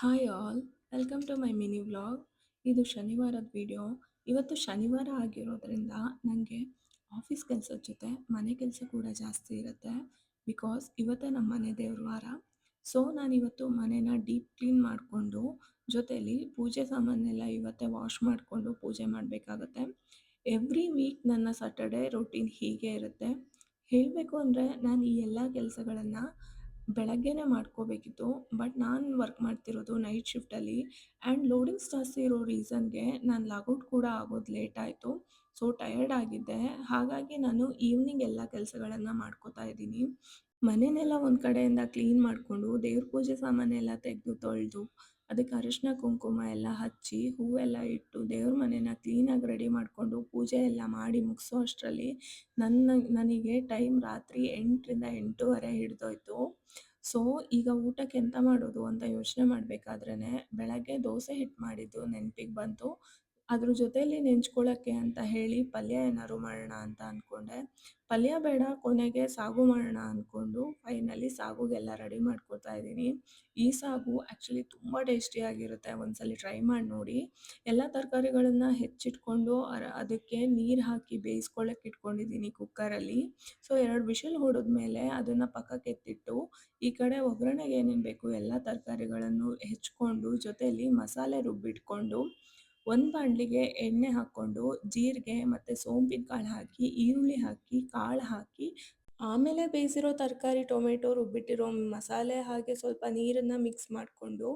Hi all, welcome to my mini vlog. ಇದು ಶನಿವಾರದ video. ಇವತ್ತು ಶನಿವಾರ ಆಗಿರೋದ್ರಿಂದ ನನಗೆ ಆಫೀಸ್ ಕೆಲಸದ ಜೊತೆ ಮನೆ ಕೆಲಸ ಕೂಡ ಜಾಸ್ತಿ ಇರುತ್ತೆ. ಬಿಕಾಸ್ ಇವತ್ತೇ ನಮ್ಮ ಮನೆ ದೇವ್ರ ವಾರ. ಸೊ ನಾನಿವತ್ತು ಮನೇನ ಡೀಪ್ ಕ್ಲೀನ್ ಮಾಡಿಕೊಂಡು ಜೊತೆಯಲ್ಲಿ ಪೂಜೆ ಸಾಮಾನೆಲ್ಲ ಇವತ್ತೇ ವಾಶ್ ಮಾಡಿಕೊಂಡು ಪೂಜೆ ಮಾಡಬೇಕಾಗತ್ತೆ. ಎವ್ರಿ ವೀಕ್ ನನ್ನ ಸ್ಯಾಟರ್ಡೆ ರೊಟೀನ್ ಹೀಗೆ ಇರುತ್ತೆ. ಹೇಳಬೇಕು ಅಂದರೆ ನಾನು ಈ ಎಲ್ಲ ಕೆಲಸಗಳನ್ನು ಬೆಳಗ್ಗೆನೇ ಮಾಡ್ಕೋಬೇಕಿತ್ತು. ಬಟ್ ನಾನು ವರ್ಕ್ ಮಾಡ್ತಿರೋದು ನೈಟ್ ಶಿಫ್ಟಲ್ಲಿ ಆ್ಯಂಡ್ ಲೋಡಿಂಗ್ಸ್ ಜಾಸ್ತಿ ಇರೋ ರೀಸನ್ಗೆ ನಾನು ಲಾಗೌಟ್ ಕೂಡ ಆಗೋದು ಲೇಟ್ ಆಯಿತು. ಸೊ ಟಯರ್ಡ್ ಆಗಿದ್ದೆ. ಹಾಗಾಗಿ ನಾನು ಈವ್ನಿಂಗ್ ಎಲ್ಲ ಕೆಲಸಗಳನ್ನು ಮಾಡ್ಕೋತಾ ಇದ್ದೀನಿ. ಮನೆನೆಲ್ಲ ಒಂದು ಕಡೆಯಿಂದ ಕ್ಲೀನ್ ಮಾಡಿಕೊಂಡು ದೇವ್ರ ಪೂಜೆ ಸಾಮಾನೆಲ್ಲ ತೆಗೆದು ತೊಳೆದು ಅದಕ್ಕೆ ಅರಿಶಿನ ಕುಂಕುಮ ಎಲ್ಲ ಹಚ್ಚಿ ಹೂವೆಲ್ಲ ಇಟ್ಟು ದೇವ್ರ ಮನೆನ ಕ್ಲೀನಾಗಿ ರೆಡಿ ಮಾಡಿಕೊಂಡು ಪೂಜೆ ಎಲ್ಲ ಮಾಡಿ ಮುಗಿಸೋ ಅಷ್ಟರಲ್ಲಿ ನನಗೆ ಟೈಮ್ ರಾತ್ರಿ 8ರಿಂದ 8:30 ಹಿಡಿದೋಯ್ತು. ಸೊ ಈಗ ಊಟಕ್ಕೆ ಎಂತ ಮಾಡೋದು ಅಂತ ಯೋಚನೆ ಮಾಡಬೇಕಾದ್ರೇ ಬೆಳಗ್ಗೆ ದೋಸೆ ಹಿಟ್ಟು ಮಾಡಿದ್ದು ನೆನಪಿಗೆ ಬಂತು. ಅದ್ರ ಜೊತೆಯಲ್ಲಿ ನೆಂಚ್ಕೊಳ್ಳೋಕ್ಕೆ ಅಂತ ಹೇಳಿ ಪಲ್ಯ ಏನಾದ್ರು ಮಾಡೋಣ ಅಂತ ಅಂದ್ಕೊಂಡೆ. ಪಲ್ಯ ಬೇಡ, ಕೊನೆಗೆ ಸಾಗು ಮಾಡೋಣ ಅಂದ್ಕೊಂಡು ಫೈನಲಿ ಸಾಗುಗೆಲ್ಲ ರೆಡಿ ಮಾಡ್ಕೊತಾ ಇದ್ದೀನಿ. ಈ ಸಾಗು ಆ್ಯಕ್ಚುಲಿ ತುಂಬ ಟೇಸ್ಟಿಯಾಗಿರುತ್ತೆ. ಒಂದ್ಸಲ ಟ್ರೈ ಮಾಡಿ ನೋಡಿ. ಎಲ್ಲ ತರಕಾರಿಗಳನ್ನು ಹೆಚ್ಚಿಟ್ಕೊಂಡು ಅದಕ್ಕೆ ನೀರು ಹಾಕಿ ಬೇಯಿಸ್ಕೊಳ್ಳೋಕೆ ಇಟ್ಕೊಂಡಿದ್ದೀನಿ ಕುಕ್ಕರಲ್ಲಿ. ಸೊ 2 ವಿಷಲ್ ಹೊಡೆದ್ಮೇಲೆ ಅದನ್ನು ಪಕ್ಕಕ್ಕೆ ಎತ್ತಿಟ್ಟು ಈ ಕಡೆ ಒಗ್ಗರಣೆಗೆ ಏನೇನು ಬೇಕು ಎಲ್ಲ ತರಕಾರಿಗಳನ್ನು ಹೆಚ್ಕೊಂಡು ಜೊತೆಯಲ್ಲಿ ಮಸಾಲೆ ರುಬ್ಬಿಟ್ಕೊಂಡು ಒಂದು ಬಾಣಲಿಗೆ ಎಣ್ಣೆ ಹಾಕ್ಕೊಂಡು ಜೀರಿಗೆ ಮತ್ತು ಸೋಂಪಿನ ಕಾಳು ಹಾಕಿ ಈರುಳ್ಳಿ ಹಾಕಿ ಕಾಳು ಹಾಕಿ ಆಮೇಲೆ ಬೇಯಿಸಿರೋ ತರಕಾರಿ ಟೊಮೆಟೊ ರುಬ್ಬಿಟ್ಟಿರೋ ಮಸಾಲೆ ಹಾಗೆ ಸ್ವಲ್ಪ ನೀರನ್ನು ಮಿಕ್ಸ್ ಮಾಡಿಕೊಂಡು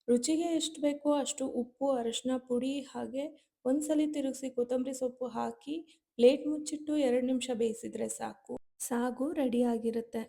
ರುಚಿಗೆ ಎಷ್ಟು ಬೇಕೋ ಅಷ್ಟು ಉಪ್ಪು ಅರಿಶಿನ ಪುಡಿ ಹಾಗೆ ಒಂದ್ಸಲಿ ತಿರುಗಿಸಿ ಕೊತ್ತಂಬರಿ ಸೊಪ್ಪು ಹಾಕಿ ಪ್ಲೇಟ್ ಮುಚ್ಚಿಟ್ಟು 2 ನಿಮಿಷ ಬೇಯಿಸಿದರೆ ಸಾಕು, ಸಾಗು ರೆಡಿಯಾಗಿರುತ್ತೆ.